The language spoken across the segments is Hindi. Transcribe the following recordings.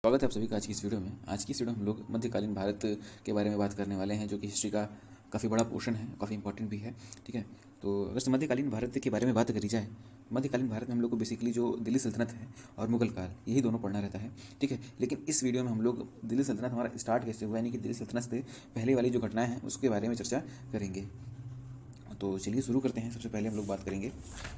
स्वागत है आप सभी का आज की इस वीडियो में। आज की इस वीडियो में हम लोग मध्यकालीन भारत के बारे में बात करने वाले हैं, जो कि हिस्ट्री का काफ़ी बड़ा पोर्शन है, काफ़ी इंपॉर्टेंट भी है। ठीक है, तो अगर मध्यकालीन भारत के बारे में बात करी जाए, मध्यकालीन भारत में हम लोग को बेसिकली जो दिल्ली सल्तनत है और मुगल काल, यही दोनों पढ़ना रहता है। ठीक है, लेकिन इस वीडियो में हम लोग दिल्ली सल्तनत हमारा स्टार्ट कैसे हुआ, यानी कि दिल्ली सल्तनत से पहले वाली जो घटनाएं हैं उसके बारे में चर्चा करेंगे। तो चलिए शुरू करते हैं। सबसे पहले हम लोग बात करेंगे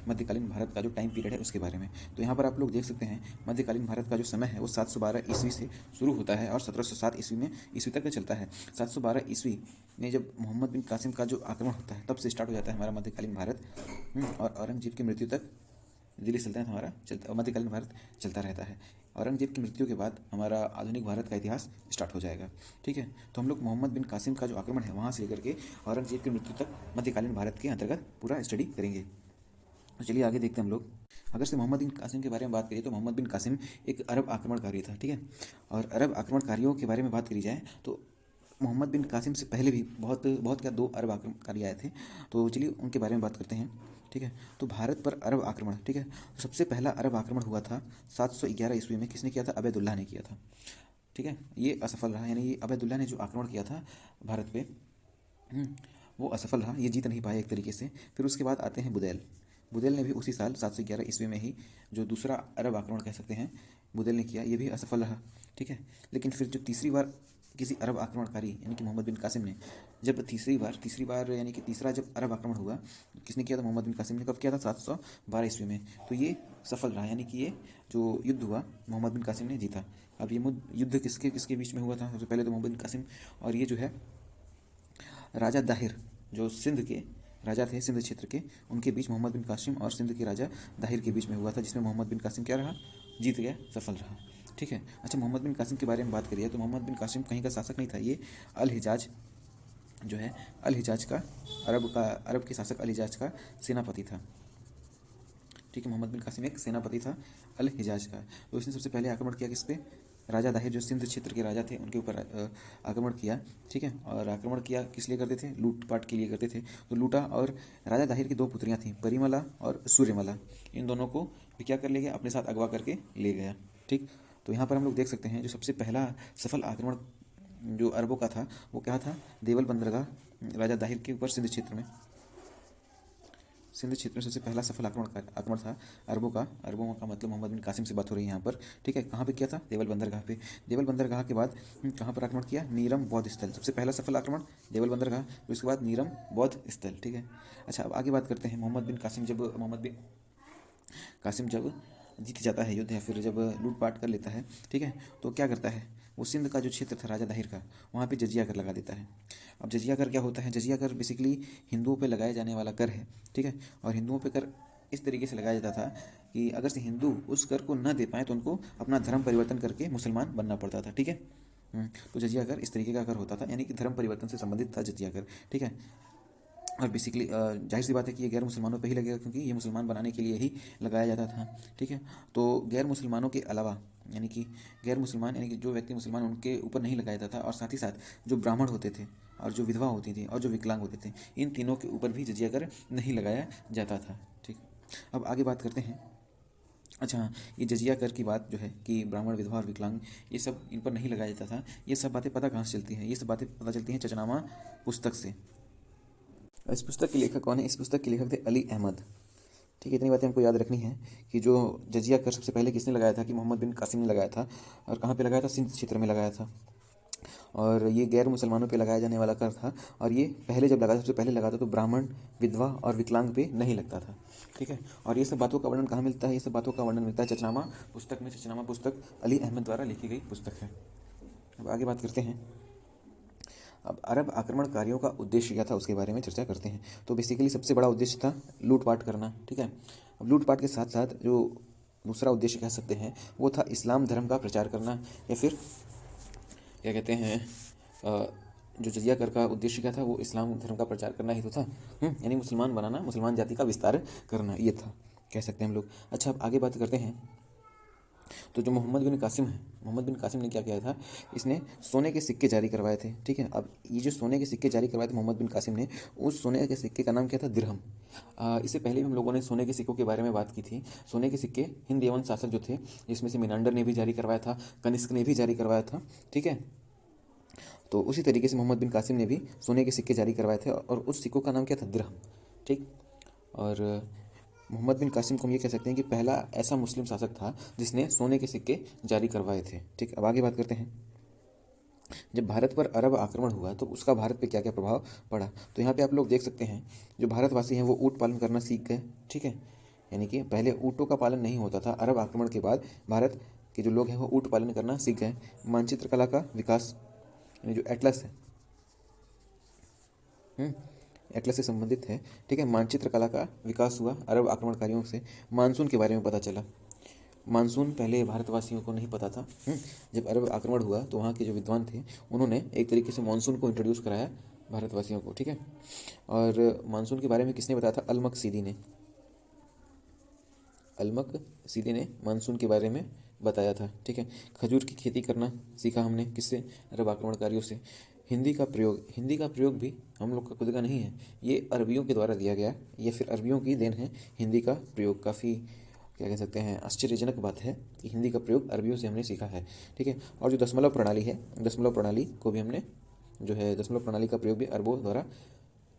मध्यकालीन भारत का जो टाइम पीरियड है उसके बारे में। तो यहाँ पर आप लोग देख सकते हैं मध्यकालीन भारत का जो समय है वो 712 ईस्वी से शुरू होता है और 1707 ईस्वी तक चलता है। 712 ईस्वी में जब मोहम्मद बिन कासिम का जो आक्रमण होता है तब से स्टार्ट हो जाता है हमारा मध्यकालीन भारत, और औरंगजेब की मृत्यु तक दिल्ली सल्तनत हमारा मध्यकालीन भारत चलता रहता है। औरंगजेब की मृत्यु के बाद हमारा आधुनिक भारत का इतिहास स्टार्ट हो जाएगा। ठीक है, तो हम लोग मोहम्मद बिन कासिम का जो आक्रमण है वहाँ से लेकर के औरंगजेब की मृत्यु तक मध्यकालीन भारत के अंतर्गत पूरा स्टडी करेंगे। तो चलिए आगे देखते हैं हम लोग। अगर से मोहम्मद बिन कासिम के बारे में बात करिए तो मोहम्मद बिन कासिम एक अरब आक्रमणकारी था। ठीक है, और अरब आक्रमणकारियों के बारे में बात करी जाए तो मोहम्मद बिन कासिम से पहले भी बहुत क्या 2 अरब आक्रमणकारी आए थे। तो चलिए उनके बारे में बात करते हैं। ठीक है, तो भारत पर अरब आक्रमण, ठीक है, तो सबसे पहला अरब आक्रमण हुआ था 711 ईस्वी में। किसने किया था? अबैदुल्लाह ने किया था। ठीक है, ये असफल रहा, यानी ये अबैदुल्लाह ने जो आक्रमण किया था भारत पे, वो असफल रहा, ये जीत नहीं पाया एक तरीके से। फिर उसके बाद आते हैं बुदैल। बुदैल ने भी उसी साल 711 ईस्वी में ही जो दूसरा अरब आक्रमण कह सकते हैं बुदैल ने किया, ये भी असफल रहा। ठीक है, लेकिन फिर जो तीसरी बार किसी अरब आक्रमणकारी यानी कि मोहम्मद बिन कासिम ने जब तीसरी बार यानी कि तीसरा जब अरब आक्रमण हुआ, किसने किया था? मोहम्मद बिन कासिम ने। कब किया था? 712 ईस्वी में। तो ये सफल रहा, यानी कि ये जो युद्ध हुआ मोहम्मद बिन कासिम ने जीता। अब ये युद्ध किसके किसके बीच में हुआ था? सबसे पहले तो मोहम्मद बिन कासिम और ये जो है राजा दाहिर, जो सिंध के राजा थे, सिंध क्षेत्र के, उनके बीच मोहम्मद बिन कासिम और सिंध के राजा दाहिर के बीच में हुआ था, जिसमें मोहम्मद बिन कासिम क्या रहा? जीत गया, सफल रहा। ठीक है, अच्छा, मोहम्मद बिन कासिम के बारे में बात करिए तो मोहम्मद बिन कासिम कहीं का शासक नहीं था। ये अल हिजाज जो है, अल हिजाज का अरब के शासक अल हिजाज का सेनापति था। ठीक है, मोहम्मद बिन कासिम एक सेनापति था अल हिजाज का। तो इसने सबसे पहले आक्रमण किया किस पे? राजा दाहिर जो सिंध क्षेत्र के राजा थे उनके ऊपर आक्रमण किया। ठीक है, और आक्रमण किया किस लिए करते थे? लूटपाट के लिए करते थे। तो लूटा, और राजा दाहिर की 2 पुत्रियां थीं, परिमला और सूर्यमला। इन दोनों को भी क्या कर ले गया? अपने साथ अगवा करके ले गया। ठीक, तो यहाँ पर हम लोग देख सकते हैं जो सबसे पहला सफल आक्रमण जो अरबों का था वो क्या था? देवल बंदरगाह राजा दाहिर के ऊपर सिंध क्षेत्र में सबसे पहला सफल आक्रमण था अरबों का मतलब मोहम्मद बिन कासिम से बात हो रही है यहाँ पर। ठीक है, कहाँ पे किया था? देवल बंदरगाह पे। देवल बंदरगाह के बाद कहाँ पर आक्रमण किया? नीरम बौद्ध स्थल। सबसे पहला सफल आक्रमण देवल बंदरगाह, फिर उसके बाद नीरम बौद्ध स्थल। ठीक है, अच्छा, अब आगे बात करते हैं। मोहम्मद बिन कासिम जब जीत जाता है युद्ध, या फिर जब लूटपाट कर लेता है, ठीक है, तो क्या करता है? वो सिंध का जो क्षेत्र था राजा दाहिर का, वहाँ पे जजिया कर लगा देता है। अब जजिया कर क्या होता है? जजिया कर बेसिकली हिंदुओं पे लगाए जाने वाला कर है। ठीक है, और हिंदुओं पे कर इस तरीके से लगाया जाता था कि अगर से हिंदू उस कर को न दे पाए तो उनको अपना धर्म परिवर्तन करके मुसलमान बनना पड़ता था। ठीक है, तो जजिया कर इस तरीके का कर होता था, यानी कि धर्म परिवर्तन से संबंधित था जजिया कर। ठीक है, और बेसिकली जाहिर सी बात है कि ये गैर मुसलमानों पे ही लगेगा, क्योंकि ये मुसलमान बनाने के लिए ही लगाया जाता था। ठीक है, तो गैर मुसलमानों के अलावा यानी कि जो व्यक्ति मुसलमान उनके ऊपर नहीं लगाया जाता था, और साथ ही साथ जो ब्राह्मण होते थे और जो विधवा होती थी और जो विकलांग होते थे, इन तीनों के ऊपर भी जजिया कर नहीं लगाया जाता था। ठीक, अब आगे बात करते हैं। अच्छा, ये जजिया कर की बात जो है कि ब्राह्मण, विधवा और विकलांग, ये सब इन पर नहीं लगाया जाता था, ये सब बातें पता कहाँ से चलती हैं? ये सब बातें पता चलती हैं चचनामा पुस्तक से। इस पुस्तक के लेखक कौन है? इस पुस्तक के लेखक थे अली अहमद। ठीक है, इतनी बातें हमको याद रखनी है कि जो जजिया कर सबसे पहले किसने लगाया था? कि मोहम्मद बिन कासिम ने लगाया था। और कहाँ पे लगाया था? सिंध क्षेत्र में लगाया था। और ये गैर मुसलमानों पे लगाया जाने वाला कर था, और ये पहले जब लगा, सबसे पहले लगा था तो ब्राह्मण, विधवा और विकलांग पे नहीं लगता था। ठीक है, और ये सब बातों का वर्णन कहाँ मिलता है? ये सब बातों का वर्णन मिलता है चचनामा पुस्तक में। चचनामा पुस्तक अली अहमद द्वारा लिखी गई पुस्तक है। अब आगे बात करते हैं। अब अरब आक्रमणकारियों का उद्देश्य क्या था उसके बारे में चर्चा करते हैं। तो बेसिकली सबसे बड़ा उद्देश्य था लूटपाट करना। ठीक है, अब लूटपाट के साथ साथ जो दूसरा उद्देश्य कह सकते हैं वो था इस्लाम धर्म का प्रचार करना, या फिर क्या कहते हैं, जो जजिया कर का उद्देश्य क्या था? वो इस्लाम धर्म का प्रचार करना ही तो था, यानी मुसलमान बनाना, मुसलमान जाति का विस्तार करना, ये था, कह सकते हैं हम लोग। अच्छा, अब आगे बात करते हैं। तो जो मोहम्मद बिन कासिम है, मोहम्मद बिन कासिम ने क्या किया था, इसने सोने के सिक्के जारी करवाए थे। ठीक है, अब ये जो सोने के सिक्के जारी करवाए थे मोहम्मद बिन कासिम ने, उस सोने के सिक्के का नाम क्या था, दिरहम। इससे पहले भी हम लोगों ने सोने के सिक्कों के बारे में बात की थी। सोने के सिक्के हिंद यवन शासक जो थे, जिसमें से मिनांडर ने भी जारी करवाया था, कनिष्क ने भी जारी करवाया था। ठीक है, तो उसी तरीके से मोहम्मद बिन कासिम ने भी सोने के सिक्के जारी करवाए थे, और उस सिक्कों का नाम क्या था, दिरहम। ठीक, और मोहम्मद बिन कासिम को हम ये कह सकते हैं कि पहला ऐसा मुस्लिम शासक था जिसने सोने के सिक्के जारी करवाए थे। ठीक, अब आगे बात करते हैं। जब भारत पर अरब आक्रमण हुआ तो उसका भारत पे क्या क्या प्रभाव पड़ा, तो यहाँ पे आप लोग देख सकते हैं, जो भारतवासी हैं वो ऊँट पालन करना सीख गए। ठीक है, यानी कि पहले ऊँटों का पालन नहीं होता था, अरब आक्रमण के बाद भारत के जो लोग हैं वो ऊँट पालन करना सीख गए। मानचित्र कला का विकास, यानी जो एटलस है, एटलस से संबंधित है। ठीक है, मानचित्र कला का विकास हुआ अरब आक्रमणकारियों से। मानसून के बारे में पता चला, मानसून पहले भारतवासियों को नहीं पता था। जब अरब आक्रमण हुआ तो वहाँ के जो विद्वान थे उन्होंने एक तरीके से मानसून को इंट्रोड्यूस कराया भारतवासियों को। ठीक है, और मानसून के बारे में किसने बताया था, अलमक सीदी ने। अलमक सीदी ने मानसून के बारे में बताया था। ठीक है, खजूर की खेती करना सीखा हमने, किससे, अरब आक्रमणकारियों से। हिंदी का प्रयोग, हिंदी का प्रयोग भी हम लोग का खुद का नहीं है, ये अरबियों के द्वारा दिया गया, या फिर अरबियों की देन है हिंदी का प्रयोग। काफ़ी क्या कह सकते हैं, आश्चर्यजनक बात है कि हिंदी का प्रयोग अरबियों से हमने सीखा है। ठीक है, और जो दशमलव प्रणाली है, दशमलव प्रणाली को भी हमने, जो है दशमलव प्रणाली का प्रयोग भी अरबों द्वारा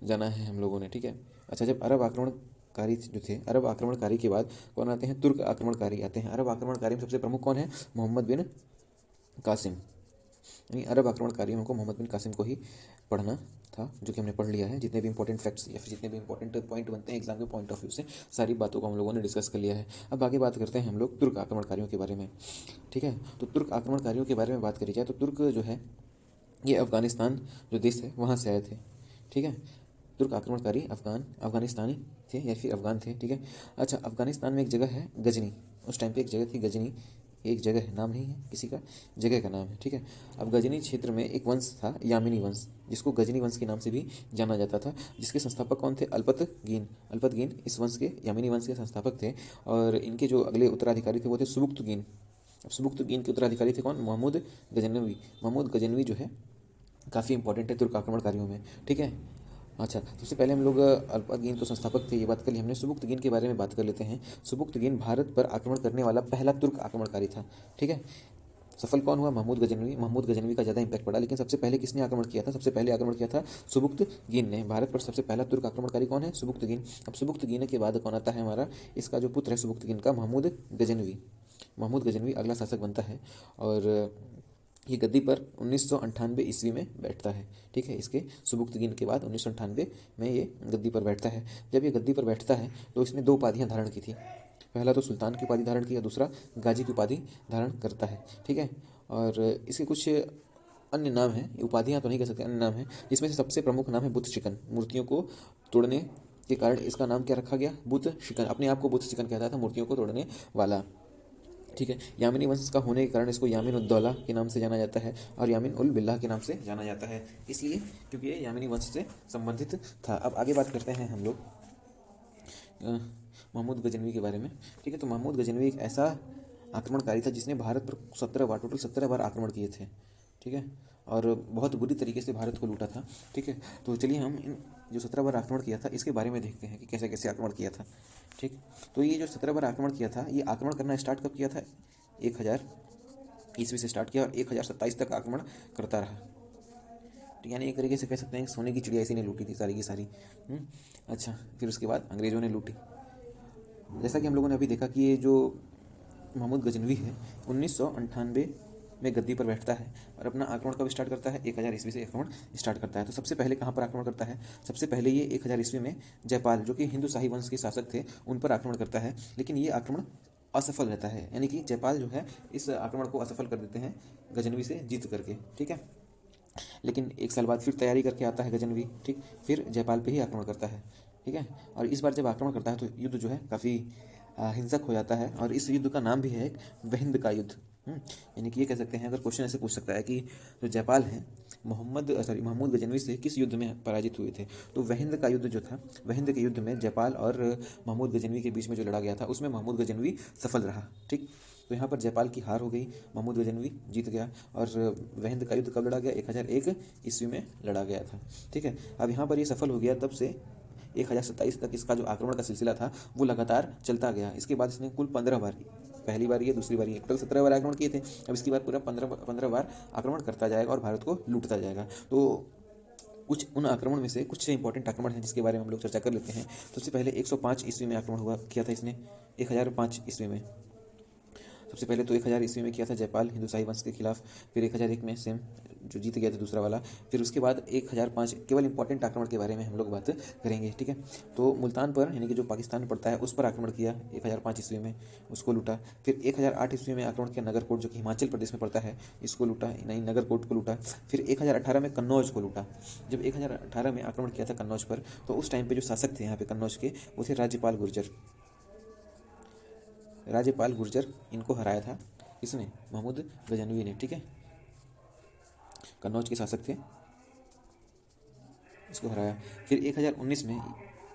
जाना है हम लोगों ने। ठीक है, अच्छा, जब अरब आक्रमणकारी जो थे, अरब आक्रमणकारी के बाद कौन आते हैं, तुर्क आक्रमणकारी आते हैं। अरब आक्रमणकारी में सबसे प्रमुख कौन है, मोहम्मद बिन कासिम। यानी अरब आक्रमणकारियों को मोहम्मद बिन कासिम को ही पढ़ना था, जो कि हमने पढ़ लिया है। जितने भी इंपॉर्टेंट फैक्ट्स या फिर जितने भी इंपॉर्टेंट पॉइंट बनते हैं एग्जाम के पॉइंट ऑफ व्यू से, सारी बातों को हम लोगों ने डिस्कस कर लिया है। अब आगे बात करते हैं हम लोग तुर्क आक्रमणकारियों के बारे में। ठीक है, तो तुर्क आक्रमणकारियों के बारे में बात करी जाए तो तुर्क जो है ये अफगानिस्तान जो देश है वहाँ से आए थे। ठीक है, तुर्क आक्रमणकारी अफगानिस्तानी थे या फिर अफगान थे। ठीक है, अच्छा, अफगानिस्तान में एक जगह है गजनी, उस टाइम पे एक जगह थी गजनी, एक जगह है, नाम नहीं है किसी का, जगह का नाम है। ठीक है, अब गजनी क्षेत्र में एक वंश था, यामिनी वंश, जिसको गजनी वंश के नाम से भी जाना जाता था, जिसके संस्थापक कौन थे, अल्पतगीन। अल्पतगीन इस वंश के, यामिनी वंश के संस्थापक थे, और इनके जो अगले उत्तराधिकारी थे वो थे सुबुक्तगीन। अब सुबुक्तगीन के उत्तराधिकारी थे कौन, महमूद गजनवी। महमूद गजनवी जो है काफ़ी इंपॉर्टेंट है तुर्क आक्रमणकारियों में। ठीक है, अच्छा, सबसे पहले हम लोग अल्पतगीन तो संस्थापक थे, ये बात कर ली हमने। सुबुक्तगीन के बारे में बात कर लेते हैं। सुबुक्तगीन भारत पर आक्रमण करने वाला पहला तुर्क आक्रमणकारी था। ठीक है, सफल कौन हुआ, महमूद गजनवी। महमूद गजनवी का ज़्यादा इंपैक्ट पड़ा, लेकिन सबसे पहले किसने आक्रमण किया था, सबसे पहले आक्रमण किया था सुबुक्तगीन ने। भारत पर सबसे पहला तुर्क आक्रमणकारी कौन है, सुबुक्तगीन। अब सुबुक्तगीन के बाद कौन आता है हमारा, इसका जो पुत्र है सुबुक्तगीन का, महमूद गजनवी। महमूद गजनवी अगला शासक बनता है, और ये गद्दी पर 1998 ईस्वी में बैठता है। ठीक है, इसके सुबुक्तगीन के बाद 1998 में ये गद्दी पर बैठता है। जब ये गद्दी पर बैठता है तो इसने दो उपाधियाँ धारण की थी। पहला तो सुल्तान की उपाधि धारण की, और दूसरा गाजी की उपाधि धारण करता है। ठीक है, और इसके कुछ अन्य नाम हैं, उपाधियाँ तो नहीं कह सकते, अन्य नाम हैं, जिसमें से सबसे प्रमुख नाम है बुत शिकन। मूर्तियों को तोड़ने के कारण इसका नाम क्या रखा गया, बुत शिकन। अपने आप को बुत शिकन कहता था, मूर्तियों को तोड़ने वाला। ठीक है, यामिनी वंश का होने के कारण इसको यामिन उद दौला के नाम से जाना जाता है, और यामिन उल बिल्लाह के नाम से जाना जाता है, इसलिए क्योंकि ये यामिनी वंश से संबंधित था। अब आगे बात करते हैं हम लोग महमूद गजनवी के बारे में। ठीक है, तो महमूद गजनवी एक ऐसा आक्रमणकारी था जिसने भारत पर 17 बार, टोटल 17 बार आक्रमण किए थे। ठीक है, और बहुत बुरी तरीके से भारत को लूटा था। ठीक है, तो चलिए हम इन जो 17 बार आक्रमण किया था इसके बारे में देखते हैं कि कैसे कैसे आक्रमण किया था। ठीक, तो ये जो 17 बार आक्रमण किया था, ये आक्रमण करना स्टार्ट कब किया था, 1000 ईस्वी से स्टार्ट किया, और 1027 तक आक्रमण करता रहा। तो यानी एक तरीके से कह सकते हैं कि सोने की चिड़िया इसी ने लूटी थी सारी की सारी। अच्छा, फिर उसके बाद अंग्रेज़ों ने लूटी। जैसा कि हम लोगों ने अभी देखा कि ये जो महमूद गजनवी है 1998 में गद्दी पर बैठता है, और अपना आक्रमण कब स्टार्ट करता है, 1000 ईस्वी से आक्रमण स्टार्ट करता है। तो सबसे पहले कहाँ पर आक्रमण करता है, सबसे पहले ये 1000 ईस्वी में जयपाल, जो कि हिंदू शाही वंश के शासक थे, उन पर आक्रमण करता है, लेकिन ये आक्रमण असफल रहता है। यानी कि जयपाल जो है इस आक्रमण को असफल कर देते हैं गजनवी से जीत करके। ठीक है, लेकिन एक साल बाद फिर तैयारी करके आता है गजनवी। ठीक, फिर जयपाल पे ही आक्रमण करता है। ठीक है, और इस बार जब आक्रमण करता है तो युद्ध जो है काफ़ी हिंसक हो जाता है, और इस युद्ध का नाम भी है एक वहिंद का युद्ध। यानी कि ये कह सकते हैं, अगर क्वेश्चन ऐसे पूछ सकता है कि जो जयपाल हैं महमूद गजनवी से किस युद्ध में पराजित हुए थे, तो वहिंद का युद्ध जो था, वहिंद के युद्ध में जयपाल और महमूद गजनवी के बीच में जो लड़ा गया था उसमें महमूद गजनवी सफल रहा। ठीक, तो यहाँ पर जयपाल की हार हो गई, महमूद गजनवी जीत गया। और वह हिंद का युद्ध कब लड़ा गया? 1001 ईस्वी में लड़ा गया था। ठीक है, अब यहाँ पर ये सफल हो गया, तब से 1027 तक इसका जो आक्रमण का सिलसिला था वो लगातार चलता गया। इसके बाद इसने कुल 15 बार, पहली बार ये, दूसरी बार ये, टोटल 17 बार आक्रमण किए थे। अब इसके बाद पूरा 15 बार आक्रमण करता जाएगा और भारत को लूटता जाएगा। तो कुछ उन आक्रमण में से कुछ इंपॉर्टेंट आक्रमण हैं जिसके बारे में हम लोग चर्चा कर लेते हैं। सबसे पहले 105 ईस्वी में आक्रमण किया था इसने, 1005 ईस्वी में। सबसे पहले तो 1000 ईस्वी में किया था जयपाल हिंदू शाही वंश के खिलाफ, फिर 1001 में सेम जो जीत गया था दूसरा वाला, फिर उसके बाद 1005 केवल इंपॉर्टेंट आक्रमण के बारे में हम लोग बात करेंगे। ठीक है, तो मुल्तान पर, यानी कि जो पाकिस्तान में पड़ता है, उस पर आक्रमण किया 1005 ईस्वी में, उसको लूटा। फिर 1008 ईस्वी में आक्रमण किया नगरकोट, जो कि हिमाचल प्रदेश में पड़ता है, इसको लूटा, नहीं नगरकोट को लूटा। फिर 1018 में कन्नौज को लूटा। जब 1018 में आक्रमण किया था कन्नौज पर, तो उस टाइम पे जो शासक थे यहाँ पे कन्नौज के, वो थे राज्यपाल गुर्जर। राज्यपाल गुर्जर इनको हराया था इसने, महमूद गजनवी ने। ठीक है, कन्नौज के शासक थे, इसको हराया। फिर 1019 में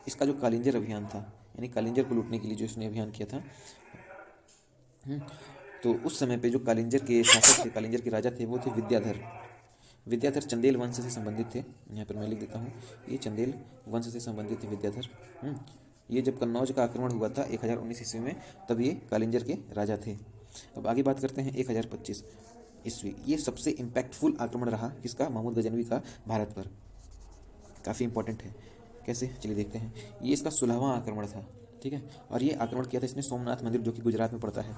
इसका जो कालिंजर अभियान था, यानी कालिंजर को लूटने के लिए जो इसने अभियान किया था, तो उस समय पे जो कालिंजर के शासक थे, कालिंजर के राजा थे, वो थे विद्याधर। विद्याधर चंदेल वंश से संबंधित थे, यहाँ पर मैं लिख देता हूँ, ये चंदेल वंश से संबंधित थे विद्याधर। ये जब कन्नौज का आक्रमण हुआ था 1019 ईस्वी में, तब ये कालिंजर के राजा थे। अब आगे बात करते हैं 1025 ईस्वी। ये सबसे इम्पैक्टफुल आक्रमण रहा किसका? महमूद गजनवी का भारत पर। काफ़ी इंपॉर्टेंट है, कैसे, चलिए देखते हैं। ये इसका 16वां आक्रमण था। ठीक है, और ये आक्रमण किया था इसने सोमनाथ मंदिर, जो कि गुजरात में पड़ता है,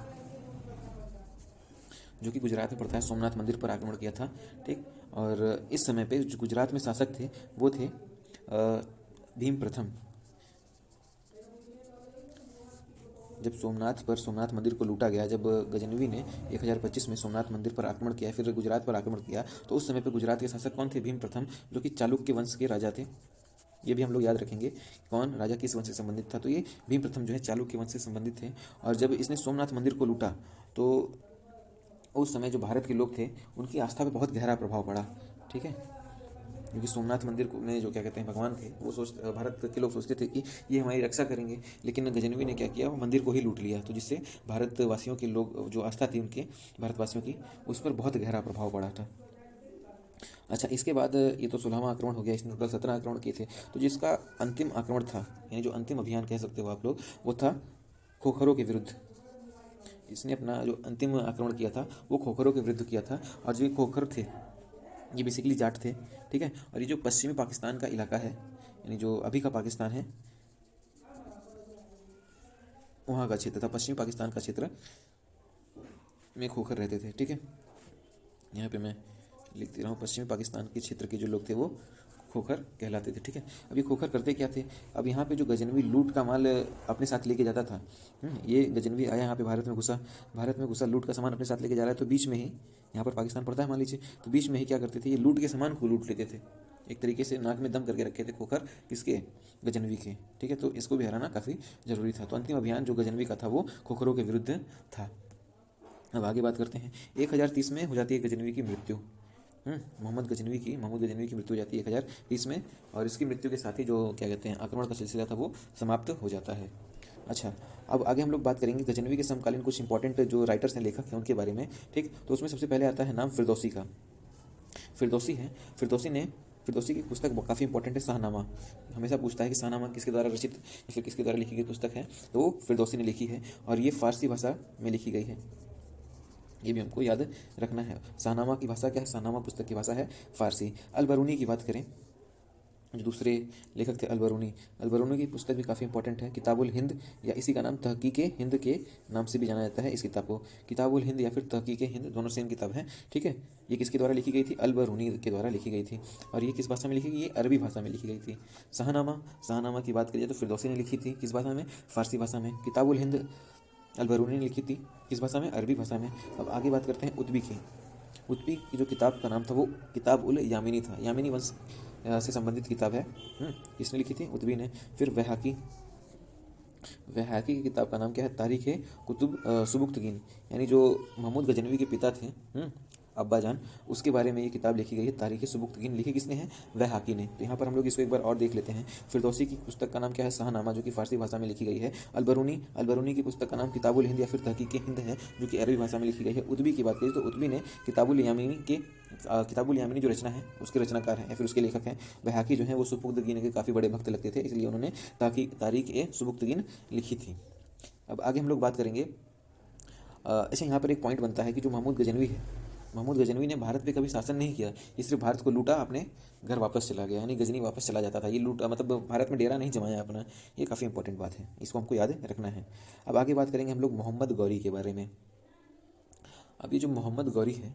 सोमनाथ मंदिर पर आक्रमण किया था। ठीक, और इस समय पे जो गुजरात में शासक थे वो थे भीम प्रथम। जब सोमनाथ मंदिर को लूटा गया, जब गजनवी ने 1025 में सोमनाथ मंदिर पर आक्रमण किया, फिर गुजरात पर आक्रमण किया, तो उस समय पे गुजरात के शासक कौन थे? भीम प्रथम, जो कि चालुक्य वंश के राजा थे। ये भी हम लोग याद रखेंगे, कौन राजा किस वंश से संबंधित था। तो ये भीम प्रथम जो है चालुक्य वंश से संबंधित थे। और जब इसने सोमनाथ मंदिर को लूटा, तो उस समय जो भारत के लोग थे उनकी आस्था पे बहुत गहरा प्रभाव पड़ा। ठीक है, क्योंकि सोमनाथ मंदिर में जो क्या कहते हैं भगवान थे, वो भारत के लोग सोचते थे कि ये हमारी रक्षा करेंगे, लेकिन गजनवी ने क्या किया, वो मंदिर को ही लूट लिया। तो जिससे भारतवासियों के लोग, जो आस्था थी उनके भारतवासियों की, उस पर बहुत गहरा प्रभाव पड़ा था। अच्छा, इसके बाद ये तो 16वां आक्रमण हो गया, इसने टोटल 17 आक्रमण किए थे। तो जिसका अंतिम आक्रमण था, यानी जो अंतिम अभियान कह सकते हो आप लोग, वो था खोखरों के विरुद्ध। इसने अपना जो अंतिम आक्रमण किया था वो खोखरों के विरुद्ध किया था। और जो खोखर थे ये बेसिकली जाट थे। ठीक है, और ये जो पश्चिमी पाकिस्तान का इलाका है, यानी जो अभी का पाकिस्तान है, वहाँ का क्षेत्र था, पश्चिमी पाकिस्तान का क्षेत्र में खोखर रहते थे। ठीक है, यहाँ पे मैं लिख दे रहा हूँ, पश्चिमी पाकिस्तान के क्षेत्र के जो लोग थे वो खोखर कहलाते थे। ठीक है, अब ये खोखर करते क्या थे? अब यहाँ पे जो गजनवी लूट का माल अपने साथ लेके जाता था, ये गजनवी आया यहाँ पे, भारत में घुसा, लूट का सामान अपने साथ लेके जा रहा है, तो बीच में ही, यहाँ पर पाकिस्तान पड़ता है मान लीजिए, तो बीच में ही क्या करते थे, ये लूट के सामान को लूट लेते थे। एक तरीके से नाक में दम करके रखे थे खोखर, किसके? गजनवी के। ठीक है, तो इसको भी हराना काफ़ी जरूरी था। तो अंतिम अभियान जो गजनवी का था वो खोखरों के विरुद्ध था। अब आगे बात करते हैं, 1030 में हो जाती है गजनवी की मृत्यु। महमूद गजनवी की मृत्यु हो जाती है 1030 में, और इसकी मृत्यु के साथ ही जो क्या कहते हैं आक्रमण का सिलसिला था वो समाप्त हो जाता है। अच्छा, अब आगे हम लोग बात करेंगे गजनवी के समकालीन कुछ इंपॉर्टेंट जो राइटर्स हैं, लेखक हैं, उनके बारे में। ठीक, तो उसमें सबसे पहले आता है नाम फिरदौसी का। फिरदौसी की पुस्तक काफ़ी इंपॉर्टेंट है, शाहनामा। हमेशा पूछता है कि शाहनामा किसके द्वारा रचित या फिर किसके द्वारा लिखी गई पुस्तक है, तो वो फिरदौसी ने लिखी है, और ये फारसी भाषा में लिखी गई है। ये भी हमको याद रखना है। शाहनामा की भाषा क्या है? शाहनामा पुस्तक की भाषा है फारसी। अलबरूनी की बात करें, जो दूसरे लेखक थे अलबरूनी की पुस्तक भी काफ़ी इंपॉर्टेंट है। किताबुल हिंद, या इसी का नाम तहकीक हिंद के नाम से भी जाना जाता है इस किताब को। किताबुल हिंद या फिर तहकीक हिंद, दोनों सेम किताब है। ठीक है, ये किसके द्वारा लिखी गई थी? अलबरूनी के द्वारा लिखी गई थी। और ये किस भाषा में लिखी गई? ये अरबी भाषा में लिखी गई थी। शाहनामा की बात करिए तो फिरदौसी ने लिखी थी, किस भाषा में? फारसी भाषा में। किताबुल हिंद अलबरूनी ने लिखी थी, किस भाषा में? अरबी भाषा में। अब आगे बात करते हैं उत्बी की जो किताब का नाम था वो किताब उल यामिनी था। यामिनी वंश से संबंधित किताब है। किसने लिखी थी? उत्बी ने। फिर वैहाकी की किताब का नाम क्या है? तारीख कुतुब सुबुक्तगीन, यानी जो महमूद गजनवी के पिता थे, अब्बाजान, उसके बारे में ये किताब लिखी गई है। तारीख़ सुबुक्तगीन लिखी किसने है? वैहाकी ने। तो यहाँ पर हम लोग इसको एक बार और देख लेते हैं। फिरदौसी की पुस्तक का नाम क्या है? शाहनामा, जो कि फ़ारसी भाषा में लिखी गई है। अलबरूनी की पुस्तक का नाम किताबुल हिंद या फिर तहकीक हिंद है, जो कि अरबी भाषा में लिखी गई है। उद्बी की बात करें तो उद्बी ने किताबुल यामिनी जो रचना है उसके रचनाकार हैं या फिर उसके लेखक हैं। वैहाकी जो है वो सुबुक्तगीन के काफ़ी बड़े भक्त लगते थे, इसलिए उन्होंने तारीख़ सुबुक्तगीन लिखी थी। अब आगे हम लोग बात करेंगे। अच्छा, यहाँ पर एक पॉइंट बनता है कि जो महमूद गजनवी है, महमूद गजनवी ने भारत पे कभी शासन नहीं किया, ये सिर्फ भारत को लूटा, अपने घर वापस चला गया, यानी गजनी वापस चला जाता था। ये लूटा मतलब भारत में डेरा नहीं जमाया अपना। ये काफ़ी इंपॉर्टेंट बात है, इसको हमको याद रखना है। अब आगे बात करेंगे हम लोग मोहम्मद गौरी के बारे में। अब ये जो मोहम्मद गौरी है,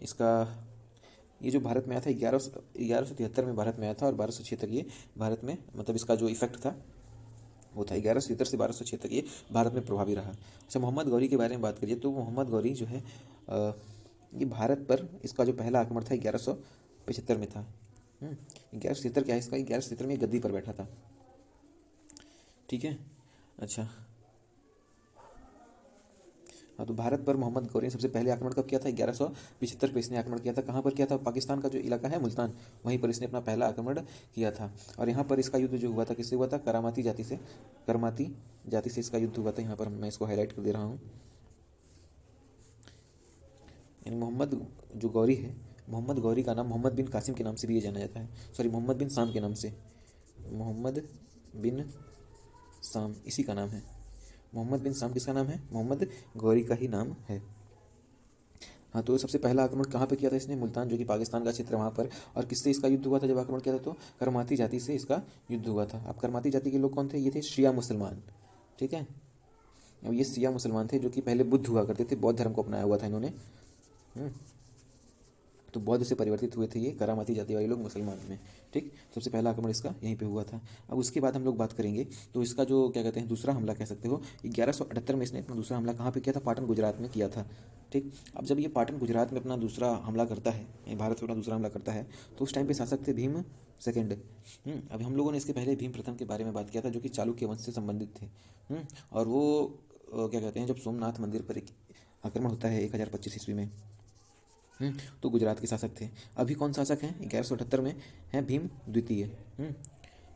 इसका ये जो भारत में आया था 1173 में भारत में आया था, और 1206 तक ये भारत में मतलब इसका जो इफेक्ट था वो था 1170 से 1206 तक ये भारत में प्रभावी रहा। अच्छा, मोहम्मद गौरी के बारे में बात करिए तो मोहम्मद गौरी जो है ये भारत पर इसका जो पहला आक्रमण था 1175 में था। 1170 क्या है इसका? 1170 में गद्दी पर बैठा था, ठीक है। अच्छा हाँ, तो भारत पर मोहम्मद गौरी ने सबसे पहले आक्रमण कब किया था? 1175 पे इसने आक्रमण किया था। कहाँ पर किया था? पाकिस्तान का जो इलाका है मुल्तान, वहीं पर इसने अपना पहला आक्रमण किया था। और यहाँ पर इसका युद्ध जो हुआ था किससे हुआ था? करमाती जाति से इसका युद्ध हुआ था। यहाँ पर मैं इसको हाईलाइट कर दे रहा हूँ। यानी मोहम्मद जो गौरी है, मोहम्मद गौरी का नाम मोहम्मद बिन कासिम के नाम से भी ये जाना जाता है, सॉरी मोहम्मद बिन साम के नाम से। मोहम्मद बिन साम इसी का नाम है। मोहम्मद बिन साम किसका नाम है? मोहम्मद गौरी का ही नाम है। हाँ, तो सबसे पहला आक्रमण कहाँ पे किया था इसने? मुल्तान, जो कि पाकिस्तान का क्षेत्र, वहाँ पर। और किससे इसका युद्ध हुआ था जब आक्रमण किया था? तो करमाती जाति से इसका युद्ध हुआ था। अब करमाती जाति के लोग कौन थे? ये थे शिया मुसलमान, ठीक है। अब ये शिया मुसलमान थे जो कि पहले बुद्ध हुआ करते थे, बौद्ध धर्म को अपनाया हुआ था इन्होंने। तो बौद्ध से परिवर्तित हुए थे ये करामाती जाति वाले लोग मुसलमान में, ठीक। सबसे पहला आक्रमण इसका यहीं पे हुआ था। अब उसके बाद हम लोग बात करेंगे तो इसका जो क्या कहते हैं दूसरा हमला कह सकते हो, 1178 में इसने अपना दूसरा हमला कहाँ पे किया था? पाटन गुजरात में किया था, ठीक। अब जब ये पाटन गुजरात में अपना दूसरा हमला करता है, भारत पर अपना दूसरा हमला करता है, तो उस टाइम पे शासक थे भीम सेकेंड। अब हम लोगों ने इसके पहले भीम प्रथम के बारे में बात किया था, जो कि चालुक्य वंश से संबंधित थे। और वो क्या कहते हैं, जब सोमनाथ मंदिर पर एक आक्रमण होता है 1025 ईस्वी में, तो गुजरात के शासक थे। अभी कौन शासक हैं? 1178 में हैं भीम द्वितीय।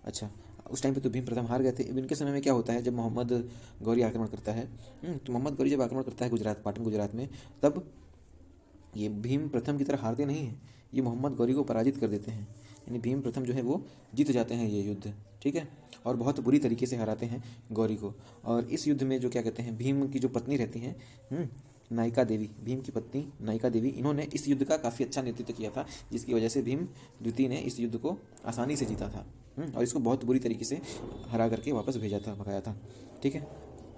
अच्छा, उस टाइम पे तो भीम प्रथम हार गए थे। अब इनके समय में क्या होता है, जब मोहम्मद गौरी आक्रमण करता है, तो मोहम्मद गौरी जब आक्रमण करता है गुजरात, पाटन गुजरात में, तब ये भीम प्रथम की तरह हारते नहीं हैं, ये मोहम्मद गौरी को पराजित कर देते हैं। यानी भीम प्रथम जो है वो जीत जाते हैं ये युद्ध, ठीक है। और बहुत बुरी तरीके से हराते हैं गौरी को। और इस युद्ध में जो क्या कहते हैं, भीम की जो पत्नी रहती हैं नायिका देवी, भीम की पत्नी नायिका देवी, इन्होंने इस युद्ध का काफ़ी अच्छा नेतृत्व किया था, जिसकी वजह से भीम द्वितीय ने इस युद्ध को आसानी से जीता था और इसको बहुत बुरी तरीके से हरा करके वापस भगाया था, ठीक है।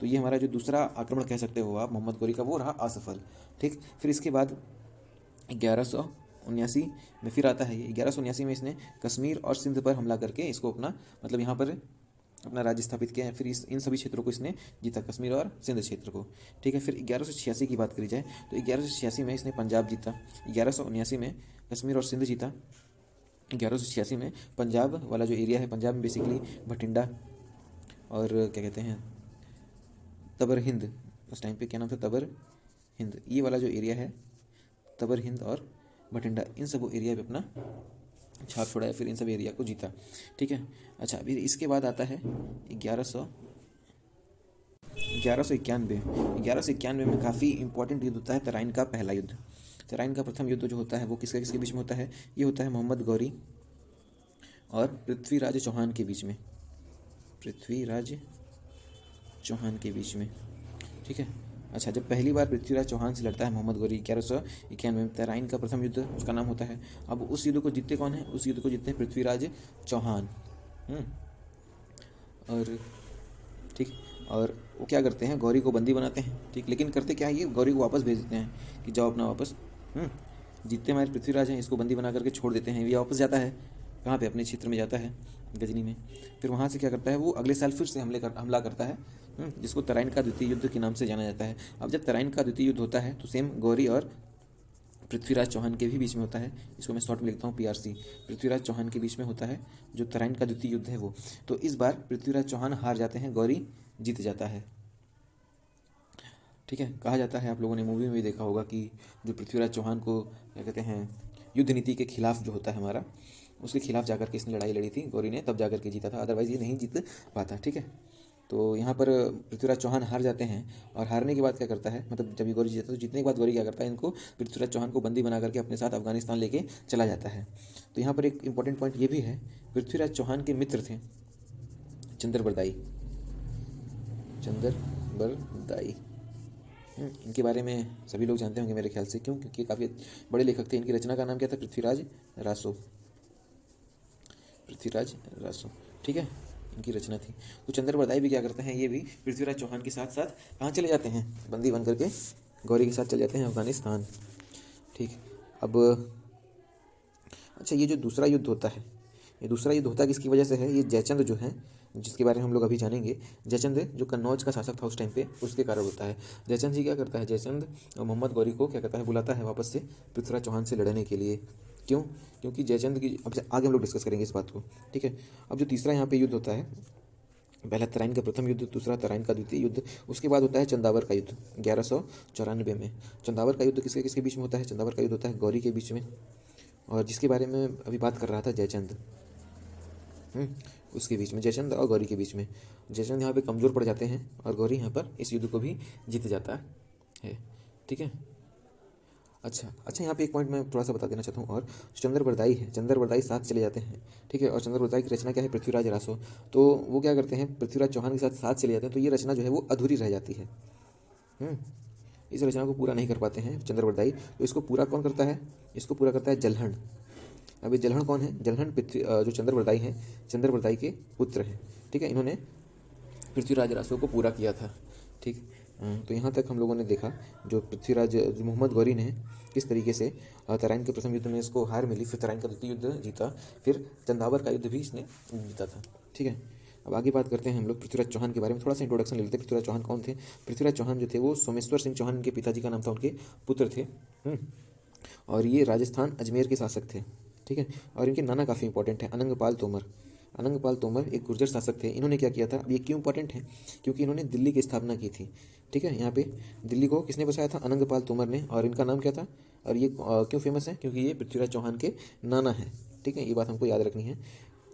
तो ये हमारा जो दूसरा आक्रमण कह सकते हो आप मोहम्मद गौरी का, वो रहा असफल, ठीक। फिर इसके बाद 1179 में फिर आता है ये। 1179 में इसने कश्मीर और सिंध पर हमला करके इसको अपना मतलब यहाँ पर अपना राज्य स्थापित किया है। फिर इन सभी क्षेत्रों को इसने जीता, कश्मीर और सिंध क्षेत्र को, ठीक है। फिर 1186 की बात करी जाए तो 1186 में इसने पंजाब जीता, 1179 में कश्मीर और सिंध जीता, 1186 में पंजाब वाला जो एरिया है, पंजाब में बेसिकली भटिंडा और क्या कहते हैं तबर हिंद, उस टाइम पे क्या नाम था, तबर हिंद, ये वाला जो एरिया है तबर हिंद और भटिंडा, इन सब एरिया पे अपना छाप छोड़ा, फिर इन सब एरिया को जीता, ठीक है। अच्छा, फिर इसके बाद आता है 1191 में काफ़ी इंपॉर्टेंट युद्ध होता है तराइन का पहला युद्ध। तराइन का प्रथम युद्ध जो होता है वो किसके बीच में होता है? ये होता है मोहम्मद गौरी और पृथ्वीराज चौहान के बीच में, पृथ्वीराज चौहान के बीच में, ठीक है। अच्छा, जब पहली बार पृथ्वीराज चौहान से लड़ता है मोहम्मद गौरी 1191 में, तराइन का प्रथम युद्ध उसका नाम होता है। अब उस युद्ध को जीतते कौन है? उस युद्ध को जीतते हैं पृथ्वीराज चौहान, और ठीक, और वो क्या करते हैं, गौरी को बंदी बनाते हैं, ठीक। लेकिन करते क्या है, ये गौरी को वापस भेज देते हैं कि जाओ अपना वापस, जीतते हमारे पृथ्वीराज हैं, इसको बंदी बना करके छोड़ देते हैं। ये वापस जाता है कहाँ पे? अपने क्षेत्र में जाता है, गजनी में। फिर वहाँ से क्या करता है वो, अगले साल फिर से हमला करता है, जिसको तराइन का द्वितीय युद्ध के नाम से जाना जाता है। अब जब तराइन का द्वितीय युद्ध होता है तो सेम गौरी और पृथ्वीराज चौहान के भी बीच में होता है। इसको मैं शॉर्ट में लिखता हूँ PRC, पृथ्वीराज चौहान के बीच में होता है जो तराइन का द्वितीय युद्ध है वो। तो इस बार पृथ्वीराज चौहान हार जाते हैं, गौरी जीत जाता है, ठीक है। कहा जाता है, आप लोगों ने मूवी में भी देखा होगा कि जो पृथ्वीराज चौहान को क्या कहते हैं, युद्ध नीति के खिलाफ जो होता है हमारा, उसके खिलाफ जाकर के इसने लड़ाई लड़ी थी गौरी ने, तब जाकर के जीता था, अदरवाइज़ ये नहीं जीत पाता। ठीक है। तो यहाँ पर पृथ्वीराज चौहान हार जाते हैं, और हारने के बाद क्या करता है, मतलब जब ये गौरी जीता तो जीतने के बाद गौरी क्या करता है, इनको पृथ्वीराज चौहान को बंदी बना करके अपने साथ अफगानिस्तान लेके चला जाता है। तो यहाँ पर एक इंपॉर्टेंट पॉइंट ये भी है, पृथ्वीराज चौहान के मित्र थे चंद्र बरदाई। चंद्र बरदाई, इनके बारे में सभी लोग जानते होंगे मेरे ख्याल से। क्यों? क्योंकि काफ़ी बड़े लेखक थे। इनकी रचना का नाम क्या था? पृथ्वीराज रासो। पृथ्वीराज रासो, ठीक है, इनकी रचना थी। तो चंद्र बरदाई भी क्या करते हैं, ये भी पृथ्वीराज चौहान के साथ साथ कहाँ चले जाते हैं, बंदी बन करके गौरी के साथ चले जाते हैं अफगानिस्तान। ठीक। अब अच्छा, ये जो दूसरा युद्ध होता है, ये दूसरा युद्ध होता किसकी वजह से है? ये जयचंद जो है, जिसके बारे में हम लोग अभी जानेंगे, जयचंद जो कन्नौज का शासक था उस टाइम पे, उसके कारण होता है। जयचंद जी क्या करता है, जयचंद मोहम्मद गौरी को क्या करता है, बुलाता है वापस से पृथ्वीराज चौहान से लड़ने के लिए। क्यों? क्योंकि जयचंद की, अब आगे हम लोग डिस्कस करेंगे इस बात को। ठीक है। अब जो तीसरा यहाँ पे युद्ध होता है, पहला तराइन का प्रथम युद्ध, दूसरा तराइन का द्वितीय युद्ध, उसके बाद होता है चंदावर का युद्ध 1194 में। चंदावर का युद्ध किसके किसके बीच में होता है? चंदावर का युद्ध होता है गौरी के बीच में, और जिसके बारे में अभी बात कर रहा था जयचंद, उसके बीच में, जयचंद और गौरी के बीच में। जयचंद यहाँ पे कमज़ोर पड़ जाते हैं और गौरी यहाँ पर इस युद्ध को भी जीत जाता है। ठीक है। अच्छा, यहाँ पे एक पॉइंट मैं थोड़ा सा बता देना चाहता हूँ, और चंद्र बरदाई है, चंद्र बरदाई साथ चले जाते हैं। ठीक है। और चंद्र बरदाई की रचना क्या है? पृथ्वीराज रासो। तो वो क्या करते हैं, पृथ्वीराज चौहान के साथ चले जाते हैं, तो ये रचना जो है वो अधूरी रह जाती है। इस रचना को पूरा नहीं कर पाते हैं चंद्र बरदाई। तो इसको पूरा कौन करता है? इसको पूरा करता है जलहण। अब ये जलहण कौन है? जलहण जो चंद्र बरदाई हैं, चंद्र बरदाई के पुत्र हैं। ठीक है। इन्होंने पृथ्वीराज रासो को पूरा किया था। ठीक। तो यहाँ तक हम लोगों ने देखा जो पृथ्वीराज मोहम्मद गौरी ने किस तरीके से तराइन के प्रथम युद्ध में इसको हार मिली, फिर तराइन का द्वितीय युद्ध जीता, फिर चंदावर का युद्ध भी इसने जीता था। ठीक है। अब आगे बात करते हैं हम लोग पृथ्वीराज चौहान के बारे में, थोड़ा सा इंट्रोडक्शन ले लेते हैं। पृथ्वीराज चौहान कौन थे? पृथ्वीराज चौहान जो थे वो सोमेश्वर सिंह चौहान के पिताजी का नाम था, उनके पुत्र थे। और ये राजस्थान अजमेर के शासक थे। ठीक है। और इनके नाना काफ़ी इंपॉर्टेंट है, अनंगपाल तोमर। अनंगपाल तोमर एक गुर्जर शासक थे। इन्होंने क्या किया था, अब ये क्यों इंपॉर्टेंट है? क्योंकि इन्होंने दिल्ली की स्थापना की थी। ठीक है। यहाँ पे दिल्ली को किसने बसाया था? अनंगपाल तोमर ने। और इनका नाम क्या था? और ये क्यों फेमस है? क्योंकि ये पृथ्वीराज चौहान के नाना हैं। ठीक है, ये बात हमको याद रखनी है।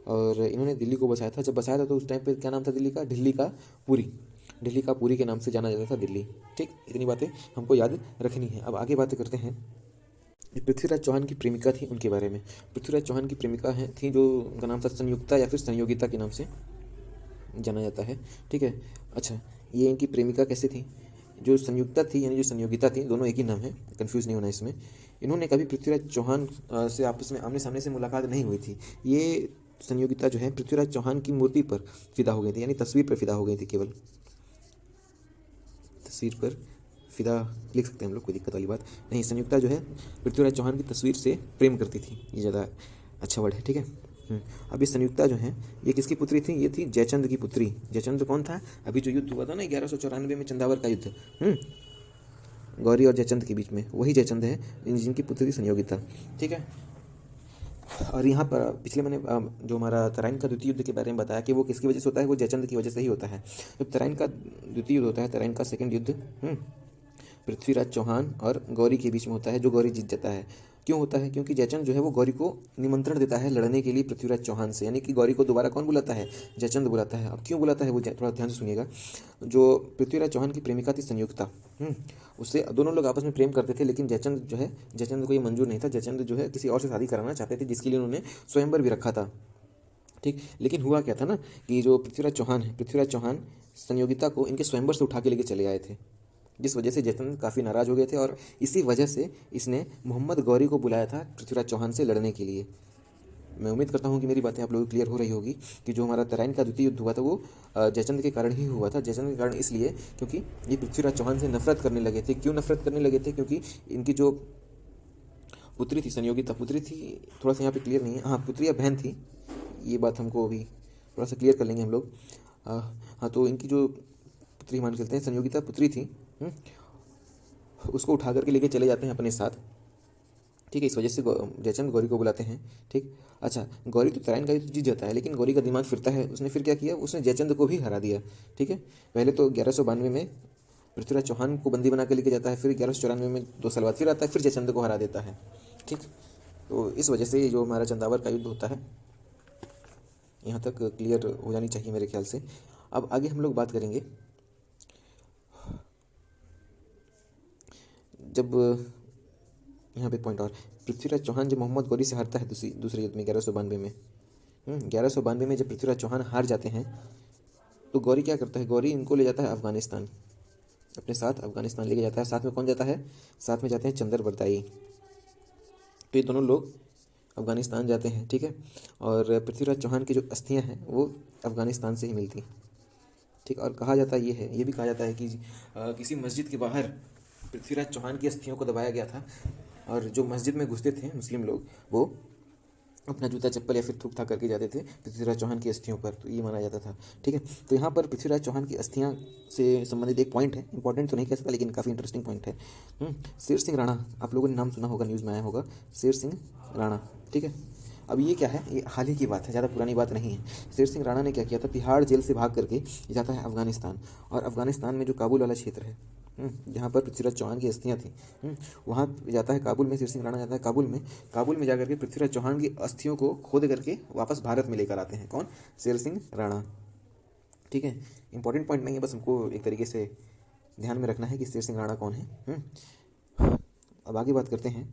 और इन्होंने दिल्ली को बसाया था। जब बसाया था तो उस टाइम पे क्या नाम था दिल्ली का? ढिल्ली का पुरी। ढिल्ली का पुरी के नाम से जाना जाता था दिल्ली। ठीक, इतनी बातें हमको याद रखनी है। अब आगे बातें करते हैं। पृथ्वीराज चौहान की प्रेमिका थी, उनके बारे में। पृथ्वीराज चौहान की प्रेमिका है थी, जो उनका नाम था संयुक्ता या फिर संयोगिता के नाम से जाना जाता है। ठीक है। अच्छा, ये इनकी प्रेमिका कैसे थी? जो संयुक्ता थी यानी जो संयोगिता थी, दोनों एक ही नाम है, कंफ्यूज नहीं होना इसमें। इन्होंने कभी पृथ्वीराज चौहान से आपस में आमने सामने से मुलाकात नहीं हुई थी। ये संयोगिता जो है पृथ्वीराज चौहान की मूर्ति पर फिदा हो गई थी, यानी तस्वीर पर फिदा हो गई थी, केवल तस्वीर पर फिदा लिख सकते हैं हम लोग, कोई दिक्कत वाली बात नहीं। संयुक्ता जो है पृथ्वीराज चौहान की तस्वीर से प्रेम करती थी, ये ज़्यादा अच्छा वर्ड है। ठीक है। अब ये संयुक्ता जो है ये किसकी पुत्री थी? ये थी जयचंद की पुत्री। जयचंद कौन था? अभी जो युद्ध हुआ था ना 1194 में, चंदावर का युद्ध, गौरी और जयचंद के बीच में, वही जयचंद है जिनकी पुत्री संयोगिता। ठीक है। और यहाँ पर पिछले मैंने जो हमारा तराइन का द्वितीय युद्ध के बारे में बताया कि वो किसकी वजह से होता है, वो जयचंद की वजह से ही होता है। जब तराइन का द्वितीय युद्ध होता है, तराइन का सेकंड युद्ध पृथ्वीराज चौहान और गौरी के बीच में होता है, जो गौरी जीत जाता है। क्यों होता है? क्योंकि जयचंद जो है वो गौरी को निमंत्रण देता है लड़ने के लिए पृथ्वीराज चौहान से, यानी कि गौरी को दोबारा कौन बुलाता है? जयचंद बुलाता है। अब क्यों बुलाता है वो थोड़ा ध्यान से सुनिएगा। जो पृथ्वीराज चौहान की प्रेमिका थी संयुक्ता, उससे दोनों लोग आपस में प्रेम करते थे, लेकिन जयचंद जो है, जयचंद को ये मंजूर नहीं था। जयचंद जो है किसी और से शादी कराना चाहते थे, जिसके लिए उन्होंने स्वयंवर भी रखा था। ठीक। लेकिन हुआ क्या था ना कि जो पृथ्वीराज चौहान है, पृथ्वीराज चौहान संयोगिता को इनके स्वयंवर से उठा के लेके चले आए थे, जिस वजह से जयचंद काफ़ी नाराज़ हो गए थे, और इसी वजह से इसने मोहम्मद गौरी को बुलाया था पृथ्वीराज चौहान से लड़ने के लिए। मैं उम्मीद करता हूँ कि मेरी बातें आप लोगों को क्लियर हो रही होगी कि जो हमारा तराइन का द्वितीय युद्ध हुआ था वो जयचंद के कारण ही हुआ था। जयचंद के कारण इसलिए क्योंकि ये पृथ्वीराज चौहान से नफरत करने लगे थे। क्यों नफरत करने लगे थे? क्योंकि इनकी जो पुत्री थी संयोगिता, पुत्री थी, थोड़ा सा यहाँ पे क्लियर नहीं है, हाँ पुत्री या बहन थी, ये बात हमको अभी थोड़ा सा क्लियर कर लेंगे हम लोग। हाँ, तो इनकी जो पुत्री मान के चलते हैं, संयोगिता पुत्री थी, उसको उठा करके लेके चले जाते हैं अपने साथ। ठीक है। इस वजह से जयचंद गौरी को बुलाते हैं। ठीक। अच्छा, गौरी तो तराइन का युद्ध जीत जाता है, लेकिन गौरी का दिमाग फिरता है। उसने फिर क्या किया? उसने जयचंद को भी हरा दिया। ठीक है। पहले तो 1192 में पृथ्वीराज चौहान को बंदी बना के लेके जाता है, फिर 1194 में 2 साल बाद फिर आता है, फिर जयचंद को हरा देता है। ठीक, तो इस वजह से ये जो हमारा चंदावर का युद्ध होता है, यहाँ तक क्लियर हो जानी चाहिए मेरे ख्याल से। अब आगे हम लोग बात करेंगे जब यहाँ पे पॉइंट और, पृथ्वीराज चौहान जब मोहम्मद गौरी से हारता है दूसरे युद्ध में 1192 में, 1192 में जब पृथ्वीराज चौहान हार जाते हैं तो गौरी क्या करता है, गौरी इनको ले जाता है अफगानिस्तान, अपने साथ अफगानिस्तान लेके जाता है। साथ में कौन जाता है, साथ में जाते हैं चंदर बरदाई। तो ये दोनों लोग अफगानिस्तान जाते हैं। ठीक है, और पृथ्वीराज चौहान की जो अस्थियां हैं वो अफगानिस्तान से ही मिलती हैं। ठीक, और कहा जाता ये है, ये भी कहा जाता है कि किसी मस्जिद के बाहर पृथ्वीराज चौहान की अस्थियों को दबाया गया था, और जो मस्जिद में घुसते थे मुस्लिम लोग वो अपना जूता चप्पल या फिर थूक था करके जाते थे पृथ्वीराज चौहान की अस्थियों पर, तो ये माना जाता था। ठीक है, तो यहाँ पर पृथ्वीराज चौहान की अस्थियाँ से संबंधित एक पॉइंट है, इंपॉर्टेंट तो नहीं कह सकता लेकिन काफ़ी इंटरेस्टिंग पॉइंट है। शेर सिंह राणा, आप लोगों ने नाम सुना होगा, न्यूज़ में आया होगा, शेर सिंह राणा। ठीक है, अब ये क्या है, ये हाल ही की बात है, ज़्यादा पुरानी बात नहीं है। शेर सिंह राणा ने क्या किया था, तिहाड़ जेल से भाग करके जाता है अफगानिस्तान, और अफगानिस्तान में जो काबुल वाला क्षेत्र है, जहाँ पर पृथ्वीराज चौहान की अस्थियाँ थी, वहाँ जाता है काबुल में। शेर सिंह राणा जाता है काबुल में जाकर के पृथ्वीराज चौहान की अस्थियों को खोद करके वापस भारत में लेकर आते हैं। कौन, शेर सिंह राणा। ठीक है, इंपॉर्टेंट पॉइंट नहीं है, बस हमको एक तरीके से ध्यान में रखना है कि शेर सिंह राणा कौन है। अब आगे बात करते हैं,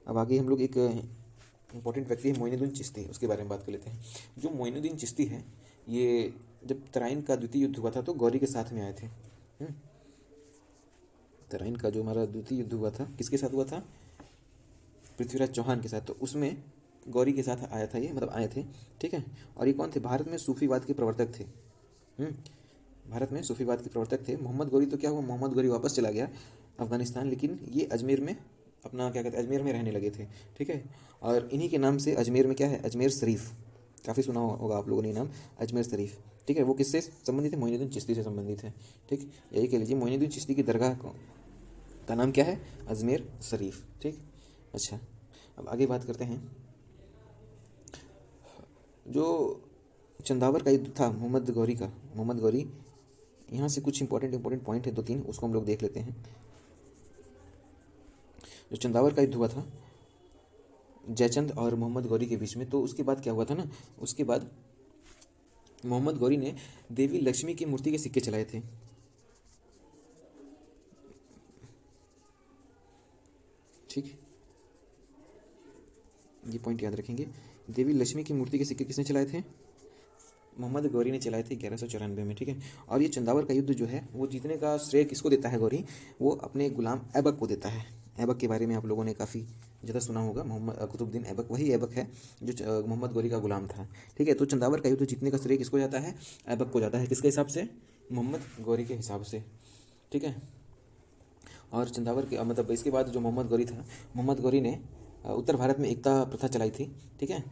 अब आगे हम लोग एक इंपॉर्टेंट व्यक्ति है मोइनुद्दीन चिश्ती, उसके बारे में बात कर लेते हैं। जो मोइनुद्दीन चिश्ती है, ये जब तराइन का द्वितीय युद्ध हुआ था तो गौरी के साथ में आए थे। तराइन का जो हमारा द्वितीय युद्ध हुआ था किसके साथ हुआ था, पृथ्वीराज चौहान के साथ, तो उसमें गौरी के साथ आया था ये, मतलब आए थे। ठीक है, और ये कौन थे, भारत में सूफीवाद के प्रवर्तक थे। भारत में सूफीवाद के प्रवर्तक थे मोहम्मद गौरी। तो क्या हुआ, मोहम्मद गौरी वापस चला गया अफगानिस्तान, लेकिन ये अजमेर में अपना क्या कहते हैं, अजमेर में रहने लगे थे। ठीक है, और इन्हीं के नाम से अजमेर में क्या है, अजमेर शरीफ, काफ़ी सुना होगा आप लोगों ने नाम अजमेर शरीफ। ठीक है, वो किससे संबंधित है, मोइनुद्दीन चिश्ती से संबंधित है। ठीक, यही कह लीजिए मोइनुद्दीन चिश्ती की दरगाह का नाम क्या है, अजमेर शरीफ। ठीक, अच्छा, अब आगे बात करते हैं। जो चंदावर का युद्ध था मोहम्मद गौरी, यहाँ से कुछ इंपॉर्टेंट पॉइंट है 2-3, उसको हम लोग देख लेते हैं। जो चंदावर का युद्ध हुआ था जयचंद और मोहम्मद गौरी के बीच में, तो उसके बाद क्या हुआ था ना, उसके बाद मोहम्मद गौरी ने देवी लक्ष्मी की मूर्ति के सिक्के चलाए थे। ठीक, ये पॉइंट याद रखेंगे, देवी लक्ष्मी की मूर्ति के सिक्के किसने चलाए थे, मोहम्मद गौरी ने चलाए थे 1194 में। ठीक है, और ये चंदावर का युद्ध जो है वो जीतने का श्रेय किसको देता है गौरी, वो अपने गुलाम ऐबक को देता है। ऐबक के बारे में आप लोगों ने काफ़ी ज़्यादा सुना होगा, मोहम्मद कुतुबुद्दीन ऐबक वही ऐबक है जो मोहम्मद गौरी का गुलाम था। ठीक है, तो चंदावर का युद्ध जीतने का श्रेय किसको जाता है, ऐबक को जाता है। किसके हिसाब से, मोहम्मद गौरी के हिसाब से। ठीक है, और चंदावर के मतलब इसके बाद जो मोहम्मद गौरी था, मोहम्मद गौरी ने उत्तर भारत में एकता प्रथा चलाई थी। ठीक है,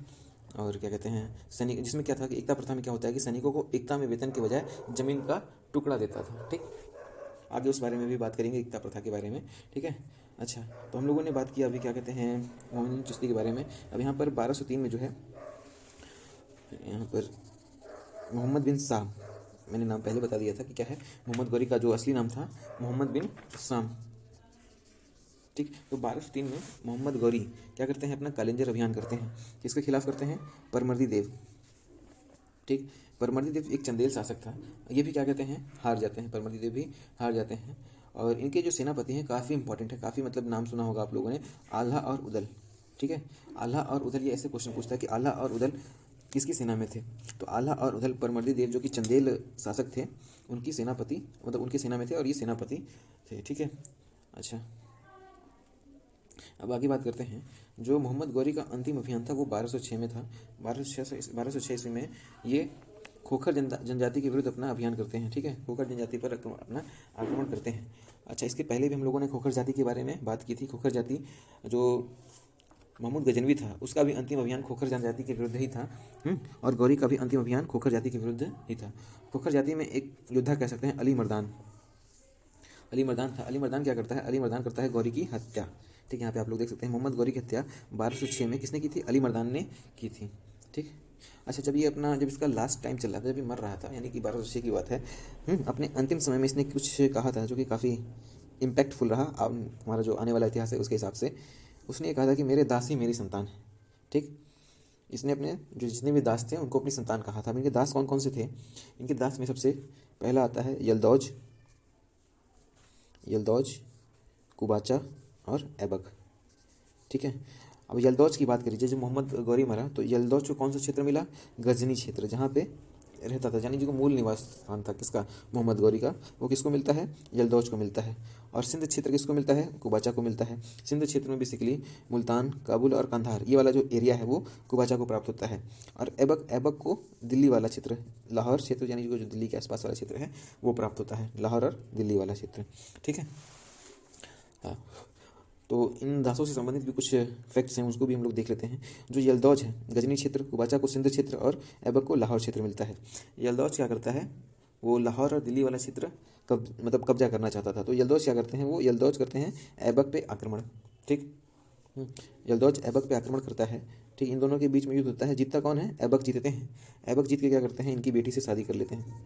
और क्या कहते हैं सैनिक, जिसमें क्या था कि एकता प्रथा में क्या होता है कि सैनिकों को एकता में वेतन के बजाय जमीन का टुकड़ा देता था। ठीक, आगे उस बारे में भी बात करेंगे, एकता प्रथा के बारे में। ठीक है, अच्छा, तो हम लोगों ने बात किया अभी क्या कहते हैं मोहम्मद चिश्ती के बारे में। अब यहाँ पर 1203 में जो है, यहाँ पर मोहम्मद बिन साम, मैंने नाम पहले बता दिया था कि क्या है, मोहम्मद गौरी का जो असली नाम था मोहम्मद बिन साम। ठीक, तो 1203 में मोहम्मद गौरी क्या करते हैं, अपना कालिंजर अभियान करते हैं। किसके खिलाफ करते हैं, परमर्दी देव। ठीक, परमर्दी देव एक चंदेल शासक था, ये भी क्या कहते हैं, हार जाते हैं, परमर्दी देव भी हार जाते हैं। और इनके जो सेनापति हैं काफ़ी इंपॉर्टेंट है, काफ़ी मतलब नाम सुना होगा आप लोगों ने, आल्हा और उदल। ठीक है, आल्हा और उदल, ये ऐसे क्वेश्चन पूछता है कि आल्हा और उदल किसकी सेना में थे, तो आल्हा और उदल परमर्दी देव जो कि चंदेल शासक थे उनकी सेनापति, मतलब उनकी सेना में थे और ये सेनापति थे। ठीक है, अच्छा, अब आगे बात करते हैं। जो मोहम्मद गौरी का अंतिम अभियान था वो 1206 में था। 1206 ईस्वी में ये खोखर जनजाति के विरुद्ध अपना अभियान करते हैं। ठीक है, खोखर जनजाति पर अपना आक्रमण करते हैं। अच्छा, इसके पहले भी हम लोगों ने खोखर जाति के बारे में बात की थी। खोखर जाति जो महमूद गजनवी था उसका भी अंतिम अभियान खोखर जनजाति के विरुद्ध ही था। और गौरी का भी अंतिम अभियान खोखर जाति के विरुद्ध ही था। खोखर जाति में एक योद्धा कह सकते हैं अली मर्दान था। अली मर्दान क्या करता है, अली मर्दान करता है गौरी की हत्या। ठीक है, यहाँ पे आप लोग देख सकते हैं मोहम्मद गौरी की हत्या 1206 में किसने की थी, अली मर्दान ने की थी। ठीक, अच्छा, जब इसका लास्ट टाइम चल रहा था, जब ये मर रहा था, यानी कि 1206 की बात है, अपने अंतिम समय में इसने कुछ कहा था जो कि काफ़ी इम्पैक्टफुल रहा हमारा जो आने वाला इतिहास है उसके हिसाब से। उसने ये कहा था कि मेरे दास ही मेरी संतान है। ठीक, इसने अपने जो जितने भी दास थे उनको अपनी संतान कहा था। अब इनके दास कौन कौन से थे? इनके दास में सबसे पहला आता है यल्दौज, कुबाचा और ऐबक। ठीक है, अब यल्दौज की बात करी जाए, जब मोहम्मद गौरी मरा तो यल्दौज को कौन सा क्षेत्र मिला? गजनी क्षेत्र, जहाँ पे रहता था, यानी जो मूल निवास स्थान था किसका? मोहम्मद गौरी का, वो किसको मिलता है? यल्दौज को मिलता है। और सिंध क्षेत्र किसको मिलता है? कुबाचा को मिलता है। सिंध क्षेत्र में बेसिकली मुल्तान, काबुल और कंधार, ये वाला जो एरिया है वो कुबाचा को प्राप्त होता है। और ऐबक को दिल्ली वाला क्षेत्र, लाहौर क्षेत्र, यानी जो दिल्ली के आसपास वाला क्षेत्र है वो प्राप्त होता है, लाहौर और दिल्ली वाला क्षेत्र। ठीक है, हाँ, तो इन दासों से संबंधित भी कुछ फैक्ट्स हैं, उसको भी हम लोग देख लेते हैं। जो यल्दौज है गजनी क्षेत्र, कुबाचा को सिंध क्षेत्र और ऐबक को लाहौर क्षेत्र मिलता है। यल्दौज क्या करता है? वो लाहौर और दिल्ली वाला क्षेत्र कब्जा करना चाहता था। तो यल्दौज क्या करते हैं? वो यल्दौज करते हैं ऐबक पे आक्रमण। ठीक, यल्दौज ऐबक पे आक्रमण करता है। ठीक, इन दोनों के बीच में युद्ध होता है। जीतता कौन है? ऐबक जीतते हैं। ऐबक जीत के क्या करते हैं? इनकी बेटी से शादी कर लेते हैं।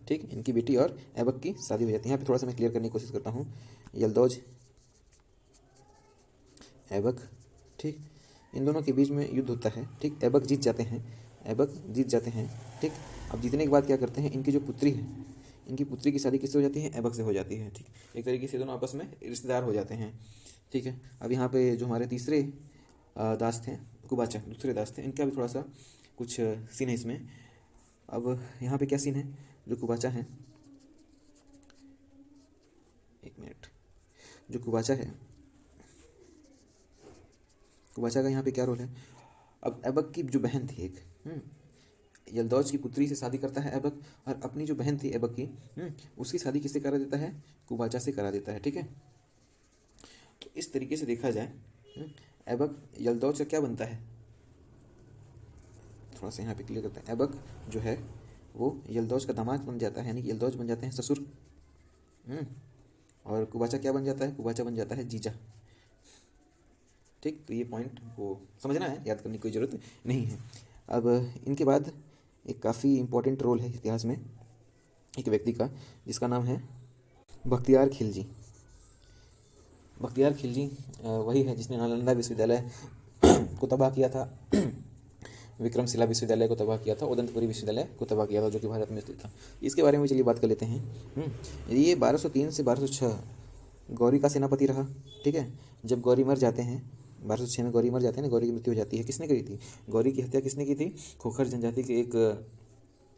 ठीक, इनकी बेटी और ऐबक की शादी हो जाती है। यहाँ पे थोड़ा सा मैं क्लियर करने की कोशिश करता हूँ। यल्दौज ऐबक, ठीक, इन दोनों के बीच में युद्ध होता है। ठीक, ऐबक जीत जाते हैं। ठीक, अब जीतने के बाद क्या करते हैं? इनकी जो पुत्री है, इनकी पुत्री की शादी किससे हो जाती है? ऐबक से हो जाती है। ठीक, एक तरीके से दोनों आपस में रिश्तेदार हो जाते हैं। ठीक है, अब यहाँ पे जो हमारे तीसरे दास थे कुबाचा, दूसरे दास थे, इनका भी थोड़ा सा कुछ सीन है इसमें। अब यहाँ पे क्या सीन है? जो कुबाचा है, एक मिनट, जो कुबाचा है, कुबाचा का यहाँ पे क्या रोल है? अब ऐबक की जो बहन थी एक, यल्दौज की पुत्री से शादी करता है ऐबक, और अपनी जो बहन थी ऐबक की, उसकी शादी किससे करा देता है? कुबाचा से करा देता है। ठीक है, तो इस तरीके से देखा जाए, ऐबक यल्दौज का क्या बनता है? थोड़ा सा यहाँ पे क्लियर करते हैं। ऐबक जो है वो यल्दौज का दामाद बन जाता है, यानी कि यल्दौज बन जाते हैं ससुर। और कुबाचा क्या बन जाता है? कुबाचा बन जाता है जीजा। ठीक, तो ये पॉइंट को समझना है, याद करने की कोई ज़रूरत नहीं है। अब इनके बाद एक काफ़ी इम्पोर्टेंट रोल है इतिहास में एक व्यक्ति का, जिसका नाम है बख्तियार खिलजी। बख्तियार खिलजी वही है जिसने नालंदा विश्वविद्यालय को तबाह किया था, विक्रमशिला विश्वविद्यालय को तबाह किया था, उदंतपुरी विश्वविद्यालय को तबाह किया था, जो कि भारत में स्थित था। इसके बारे में चलिए बात कर लेते हैं। ये 1203 से 1206 गौरी का सेनापति रहा। ठीक है, जब गौरी मर जाते हैं, 1206 में गौरी मर जाते हैं ना, गौरी की मृत्यु हो जाती है। किसने करी थी? गौरी की हत्या किसने की थी? खोखर जनजाति के एक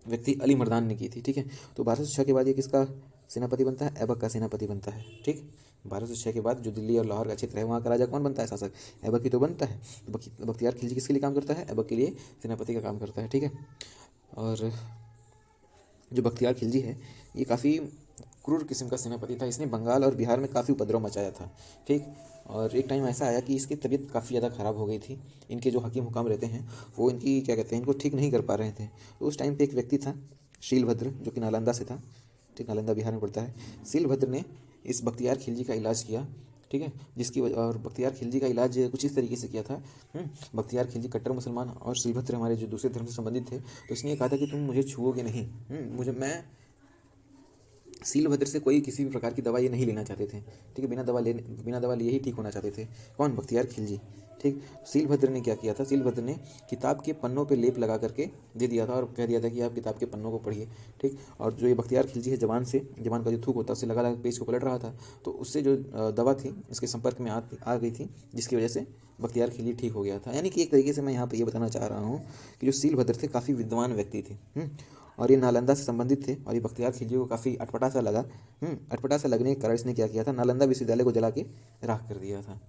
व्यक्ति अली मर्दान ने की थी। ठीक है, तो 1206 के बाद ये किसका सेनापति बनता है? ऐबक का सेनापति बनता है। ठीक, 1206 के बाद जो दिल्ली और लाहौर का क्षेत्र है वहाँ का राजा कौन बनता है? शासक ऐबक ही तो बनता है। तो बख्तियार खिलजी किसके लिए काम करता है? ऐबक के लिए सेनापति का काम करता है। ठीक है, और जो बख्तियार खिलजी है ये काफ़ी क्रूर किस्म का सेनापति था। इसने बंगाल और बिहार में काफ़ी उपद्रव मचाया था। ठीक, और एक टाइम ऐसा आया कि इसकी तबीयत काफ़ी ज़्यादा ख़राब हो गई थी। इनके जो हकीम हुकाम रहते हैं वो इनकी क्या कहते हैं, इनको ठीक नहीं कर पा रहे थे। तो उस टाइम पे एक व्यक्ति था शीलभद्र, जो कि नालंदा से था। ठीक, नालंदा बिहार में पड़ता है। शीलभद्र ने इस बख्तियार खिलजी का इलाज किया। ठीक है, और बख्तियार खिलजी का इलाज कुछ इस तरीके से किया था। बख्तियार खिलजी कट्टर मुसलमान और शीलभद्र हमारे जो दूसरे धर्म से संबंधित थे, तो इसने कहा था कि तुम मुझे छुओगे नहीं। मैं शीलभद्र से कोई किसी भी प्रकार की दवा ये नहीं लेना चाहते थे। ठीक है, बिना दवा लिए ही ठीक होना चाहते थे। कौन? बख्तियार खिलजी। ठीक, शीलभद्र ने क्या किया था? शीलभद्र ने किताब के पन्नों पे लेप लगा करके दे दिया था और कह दिया था कि आप किताब के पन्नों को पढ़िए। ठीक, और जो ये बख्तियार खिलजी है जबान का जो थूक होता है उससे लगा पेज को पलट रहा था, तो उससे जो दवा थी इसके संपर्क में आ गई थी, जिसकी वजह से बख्तियार खिलजी ठीक हो गया था। यानी कि एक तरीके से मैं यहाँ पर ये बताना चाह रहा हूँ कि जो शीलभद्र थे काफ़ी विद्वान व्यक्ति थे, और ये नालंदा से संबंधित थे। और ये बख्तियार खिलजी को काफ़ी अटपटा सा लगा। अटपटा सा लगने के कारण इसने क्या किया था? नालंदा विश्वविद्यालय को जला के राख कर दिया था।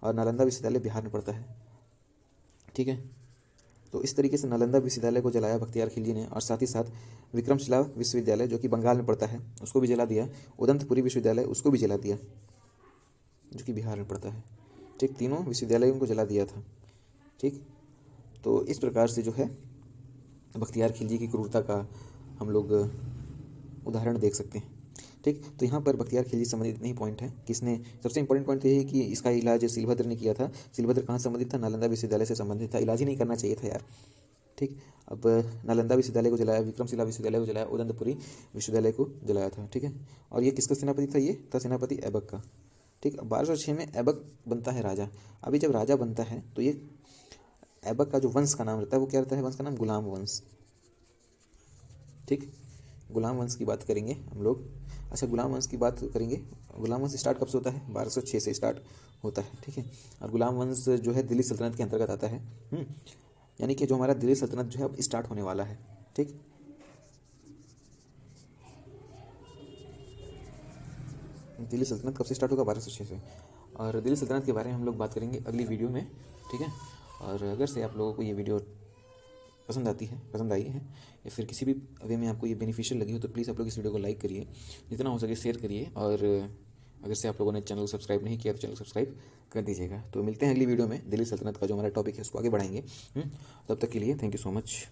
और नालंदा विश्वविद्यालय बिहार में पड़ता है। ठीक है, तो इस तरीके से नालंदा विश्वविद्यालय को जलाया बख्तियार खिलजी ने, और साथ ही साथ विक्रमशिला विश्वविद्यालय जो कि बंगाल में पड़ता है उसको भी जला दिया। उदंतपुरी विश्वविद्यालय उसको भी जला दिया, जो कि बिहार में पड़ता है। ठीक, तीनों विश्वविद्यालयों को जला दिया था। ठीक, तो इस प्रकार से जो है बख्तियार खिलजी की क्रूरता का हम लोग उदाहरण देख सकते हैं। ठीक। तो यहाँ पर बख्तियार खिलजी से संबंधित इतने ही पॉइंट है। किसने, सबसे इंपॉर्टेंट पॉइंट तो ये है कि इसका इलाज सिलभद्र ने किया था। सिलभद्र कहाँ संबंधित था, नालंदा विश्वविद्यालय से संबंधित था। इलाज ही नहीं करना चाहिए था यार, ठीक। अब नालंदा विश्वविद्यालय को जलाया, विक्रमशिला विश्वविद्यालय को जलाया, उदंतपुरी विश्वविद्यालय को जलाया था, ठीक है। और ये किसका सेनापति था, ये था सेनापति ऐबक का, ठीक। अब 1206 में ऐबक बनता है राजा। अभी जब राजा बनता है तो ये ऐबक का जो वंश का नाम रहता है वो क्या रहता है, वंश का नाम गुलाम वंश, ठीक। गुलाम वंश की बात करेंगे हम लोग। अच्छा, गुलाम वंश की बात करेंगे। गुलाम वंश स्टार्ट कब से होता है, 1206 से स्टार्ट होता है, ठीक है। और गुलाम वंश जो है दिल्ली सल्तनत के अंतर्गत आता है। यानी कि जो हमारा दिल्ली सल्तनत जो है अब स्टार्ट होने वाला है, ठीक। दिल्ली सल्तनत कब से स्टार्ट होगा, 1206 से। और दिल्ली सल्तनत के बारे में हम लोग बात करेंगे अगली वीडियो में, ठीक है। और अगर से आप लोगों को ये वीडियो पसंद आई है या फिर किसी भी वे में आपको ये बेनिफिशियल लगी हो तो प्लीज़ आप लोग इस वीडियो को लाइक करिए, जितना हो सके शेयर करिए। और अगर से आप लोगों ने चैनल को सब्सक्राइब नहीं किया तो चैनल सब्सक्राइब कर दीजिएगा। तो मिलते हैं अगली वीडियो में, दिल्ली सल्तनत का जो हमारा टॉपिक है उसको आगे बढ़ाएंगे। तब तक के लिए थैंक यू सो मच।